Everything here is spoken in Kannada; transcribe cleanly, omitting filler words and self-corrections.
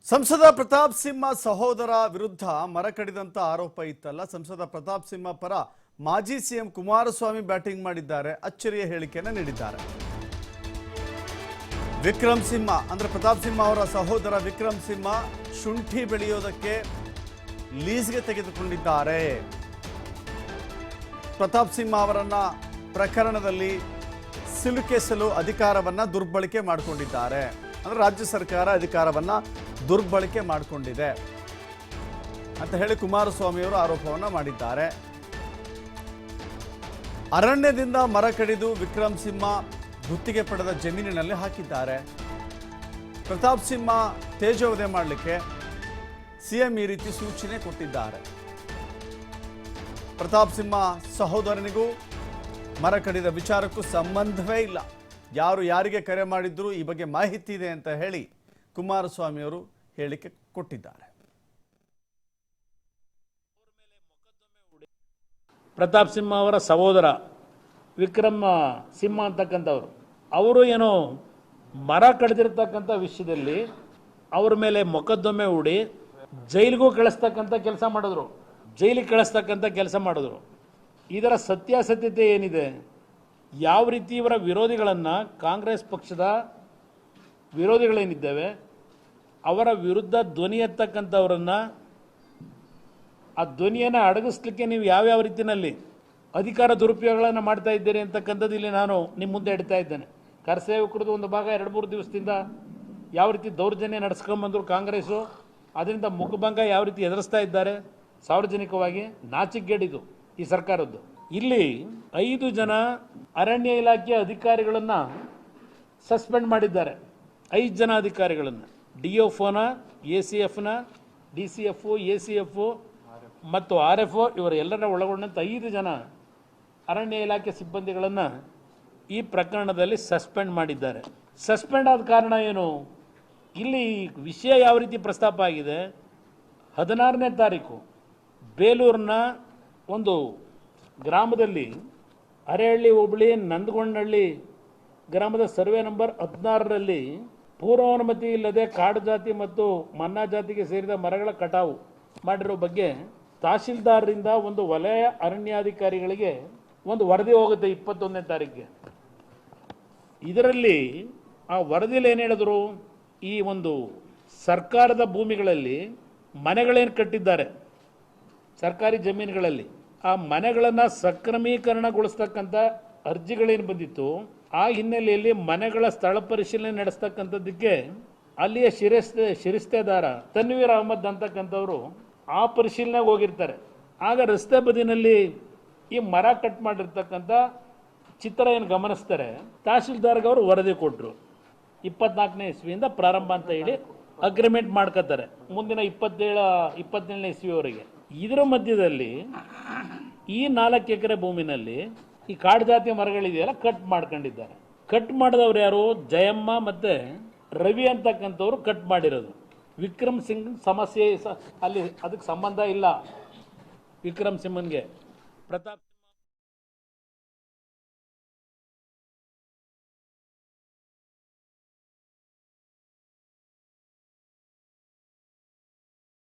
ಸಂಸದ ಪ್ರತಾಪ್ ಸಿಂಹ ಸಹೋದರ ವಿರುದ್ಧ ಮರ ಕಡಿದಂತ ಆರೋಪ ಇತ್ತಲ್ಲ. ಸಂಸದ ಪ್ರತಾಪ್ ಸಿಂಹ ಪರ ಮಾಜಿ ಸಿಎಂ ಕುಮಾರಸ್ವಾಮಿ ಬ್ಯಾಟಿಂಗ್ ಮಾಡಿದ್ದಾರೆ, ಅಚ್ಚರಿಯ ಹೇಳಿಕೆಯನ್ನು ನೀಡಿದ್ದಾರೆ. ವಿಕ್ರಮ್ ಸಿಂಹ ಅಂದ್ರೆ ಪ್ರತಾಪ್ ಸಿಂಹ ಅವರ ಸಹೋದರ ವಿಕ್ರಮ್ ಸಿಂಹ ಶುಂಠಿ ಬೆಳೆಯೋದಕ್ಕೆ ಲೀಸ್ಗೆ ತೆಗೆದುಕೊಂಡಿದ್ದಾರೆ. ಪ್ರತಾಪ್ ಸಿಂಹ ಅವರನ್ನ ಪ್ರಕರಣದಲ್ಲಿ ಸಿಲುಕಿಸಲು ಅಧಿಕಾರವನ್ನ ದುರ್ಬಳಕೆ ಮಾಡಿಕೊಂಡಿದ್ದಾರೆ. ಅಂದ್ರೆ ರಾಜ್ಯ ಸರ್ಕಾರ ಅಧಿಕಾರವನ್ನ ದುರ್ಬಳಕೆ ಮಾಡಿಕೊಂಡಿದೆ ಅಂತ ಹೇಳಿ ಕುಮಾರಸ್ವಾಮಿ ಅವರು ಆರೋಪವನ್ನ ಮಾಡಿದ್ದಾರೆ. ಅರಣ್ಯದಿಂದ ಮರ ಕಡಿದು ವಿಕ್ರಮ್ ಸಿಂಹ ಗುತ್ತಿಗೆ ಪಡೆದ ಜಮೀನಿನಲ್ಲಿ ಹಾಕಿದ್ದಾರೆ. ಪ್ರತಾಪ್ ಸಿಂಹ ತೇಜೋವಧೆ ಮಾಡಲಿಕ್ಕೆ ಸಿಎಂ ಈ ರೀತಿ ಸೂಚನೆ ಕೊಟ್ಟಿದ್ದಾರೆ. ಪ್ರತಾಪ್ ಸಿಂಹ ಸಹೋದರನಿಗೂ ಮರ ಕಡಿದ ವಿಚಾರಕ್ಕೂ ಸಂಬಂಧವೇ ಇಲ್ಲ, ಯಾರು ಯಾರಿಗೆ ಕರೆ ಮಾಡಿದ್ರು ಈ ಬಗ್ಗೆ ಮಾಹಿತಿ ಇದೆ ಅಂತ ಹೇಳಿ ಕುಮಾರಸ್ವಾಮಿ ಅವರು ಹೇಳಿಕೆ ಕೊಟ್ಟಿದ್ದಾರೆ. ಪ್ರತಾಪ್ ಸಿಂಹ ಅವರ ಸಹೋದರ ವಿಕ್ರಮ್ ಸಿಂಹ ಅಂತಕ್ಕಂಥವ್ರು ಅವರು ಏನೋ ಮರ ಕಡಿದಿರ್ತಕ್ಕಂಥ ವಿಷಯದಲ್ಲಿ ಅವ್ರ ಮೇಲೆ ಮೊಕದ್ದಮೆ ಹೂಡಿ ಜೈಲಿಗೂ ಕಳಿಸ್ತಕ್ಕಂಥ ಕೆಲಸ ಮಾಡಿದ್ರು, ಜೈಲಿಗೆ ಕಳಿಸ್ತಕ್ಕಂಥ ಕೆಲಸ ಮಾಡಿದ್ರು. ಇದರ ಸತ್ಯಾಸತ್ಯತೆ ಏನಿದೆ, ಯಾವ ರೀತಿ ಇವರ ವಿರೋಧಿಗಳನ್ನು, ಕಾಂಗ್ರೆಸ್ ಪಕ್ಷದ ವಿರೋಧಿಗಳೇನಿದ್ದೇವೆ ಅವರ ವಿರುದ್ಧ ಧ್ವನಿ ಎತ್ತಕ್ಕಂಥವ್ರನ್ನು, ಆ ಧ್ವನಿಯನ್ನು ಅಡಗಿಸ್ಲಿಕ್ಕೆ ನೀವು ಯಾವ್ಯಾವ ರೀತಿಯಲ್ಲಿ ಅಧಿಕಾರ ದುರುಪಯೋಗಗಳನ್ನು ಮಾಡ್ತಾ ಇದ್ದೀರಿ ಅಂತಕ್ಕಂಥದ್ದು ಇಲ್ಲಿ ನಾನು ನಿಮ್ಮ ಮುಂದೆ ಇಡ್ತಾ ಇದ್ದೇನೆ. ಕರಸೇವಕರದ್ದು ಒಂದು ಭಾಗ 2-3 ದಿವಸದಿಂದ ಯಾವ ರೀತಿ ದೌರ್ಜನ್ಯ ನಡೆಸ್ಕೊಂಬಂದರು ಕಾಂಗ್ರೆಸ್ಸು, ಅದರಿಂದ ಮುಖಭಂಗ ಯಾವ ರೀತಿ ಎದುರಿಸ್ತಾ ಇದ್ದಾರೆ ಸಾರ್ವಜನಿಕವಾಗಿ, ನಾಚಿಕೆಗೇಡಿದು ಈ ಸರ್ಕಾರದ್ದು. ಇಲ್ಲಿ 5 ಜನ ಅರಣ್ಯ ಇಲಾಖೆಯ ಅಧಿಕಾರಿಗಳನ್ನು ಸಸ್ಪೆಂಡ್ ಮಾಡಿದ್ದಾರೆ. 5 ಜನ ಅಧಿಕಾರಿಗಳನ್ನು, DFOನ, ACFನ, DCF, ACF ಮತ್ತು RFO ಇವರೆಲ್ಲರನ್ನ ಒಳಗೊಂಡಂಥ 5 ಜನ ಅರಣ್ಯ ಇಲಾಖೆ ಸಿಬ್ಬಂದಿಗಳನ್ನು ಈ ಪ್ರಕರಣದಲ್ಲಿ ಸಸ್ಪೆಂಡ್ ಮಾಡಿದ್ದಾರೆ. ಸಸ್ಪೆಂಡ್ ಆದ ಕಾರಣ ಏನು? ಇಲ್ಲಿ ವಿಷಯ ಯಾವ ರೀತಿ ಪ್ರಸ್ತಾಪ ಆಗಿದೆ, 16ನೇ ತಾರೀಕು ಬೇಲೂರಿನ ಒಂದು ಗ್ರಾಮದಲ್ಲಿ, ಅರೇಹಳ್ಳಿ ಹೋಬಳಿ ನಂದಗೊಂಡಹಳ್ಳಿ ಗ್ರಾಮದ ಸರ್ವೆ ನಂಬರ್ 16ರಲ್ಲಿ ಪೂರ್ವಾನುಮತಿ ಇಲ್ಲದೆ ಕಾಡು ಜಾತಿ ಮತ್ತು ಮನ್ನಾ ಜಾತಿಗೆ ಸೇರಿದ ಮರಗಳ ಕಟಾವು ಮಾಡಿರೋ ಬಗ್ಗೆ ತಹಶೀಲ್ದಾರರಿಂದ ಒಂದು ವಲಯ ಅರಣ್ಯಾಧಿಕಾರಿಗಳಿಗೆ ಒಂದು ವರದಿ ಹೋಗುತ್ತೆ 21ನೇ ತಾರೀಕಿಗೆ. ಇದರಲ್ಲಿ ಆ ವರದಿಯಲ್ಲಿ ಏನು ಹೇಳಿದ್ರು, ಈ ಒಂದು ಸರ್ಕಾರದ ಭೂಮಿಗಳಲ್ಲಿ ಮನೆಗಳೇನು ಕಟ್ಟಿದ್ದಾರೆ ಸರ್ಕಾರಿ ಜಮೀನುಗಳಲ್ಲಿ, ಆ ಮನೆಗಳನ್ನು ಸಕ್ರಮೀಕರಣಗೊಳಿಸ್ತಕ್ಕಂಥ ಅರ್ಜಿಗಳೇನು ಬಂದಿತ್ತು, ಆ ಹಿನ್ನೆಲೆಯಲ್ಲಿ ಮನೆಗಳ ಸ್ಥಳ ಪರಿಶೀಲನೆ ನಡೆಸ್ತಕ್ಕಂಥದ್ದಕ್ಕೆ ಅಲ್ಲಿಯ ಶಿರಸ್ತೇದಾರ ತನ್ವೀರ್ ಅಹಮದ್ ಅಂತಕ್ಕಂಥವ್ರು ಆ ಪರಿಶೀಲನೆಗೆ ಹೋಗಿರ್ತಾರೆ. ಆಗ ರಸ್ತೆ ಬದಿನಲ್ಲಿ ಈ ಮರ ಕಟ್ ಮಾಡಿರ್ತಕ್ಕಂಥ ಚಿತ್ರ ಏನು ಗಮನಿಸ್ತಾರೆ, ತಹಶೀಲ್ದಾರ್ಗೆ ಅವರು ವರದಿ ಕೊಟ್ಟರು. 24ನೇ ಇಸ್ವಿಯಿಂದ ಪ್ರಾರಂಭ ಅಂತ ಹೇಳಿ ಅಗ್ರಿಮೆಂಟ್ ಮಾಡ್ಕೋತಾರೆ ಮುಂದಿನ 27ನೇ ಇಸ್ವಿಯವರೆಗೆ. ಇದರ ಮಧ್ಯದಲ್ಲಿ ಈ 4 ಎಕರೆ ಭೂಮಿನಲ್ಲಿ ಈ ಕಾಡು ಜಾತಿ ಮರಗಳಿದೆಯಲ್ಲ ಕಟ್ ಮಾಡ್ಕೊಂಡಿದ್ದಾರೆ. ಕಟ್ ಮಾಡಿದವ್ರು ಯಾರು? ಜಯಮ್ಮ ಮತ್ತು ರವಿ ಅಂತಕ್ಕಂಥವ್ರು ಕಟ್ ಮಾಡಿರೋದು. ವಿಕ್ರಮ್ ಸಿಂಗ್ ಸಮಸ್ಯೆ ಅಲ್ಲಿ ಅದಕ್ಕೆ ಸಂಬಂಧ ಇಲ್ಲ ವಿಕ್ರಮ್ ಸಿಂಹನ್ಗೆ. ಪ್ರತಾಪ್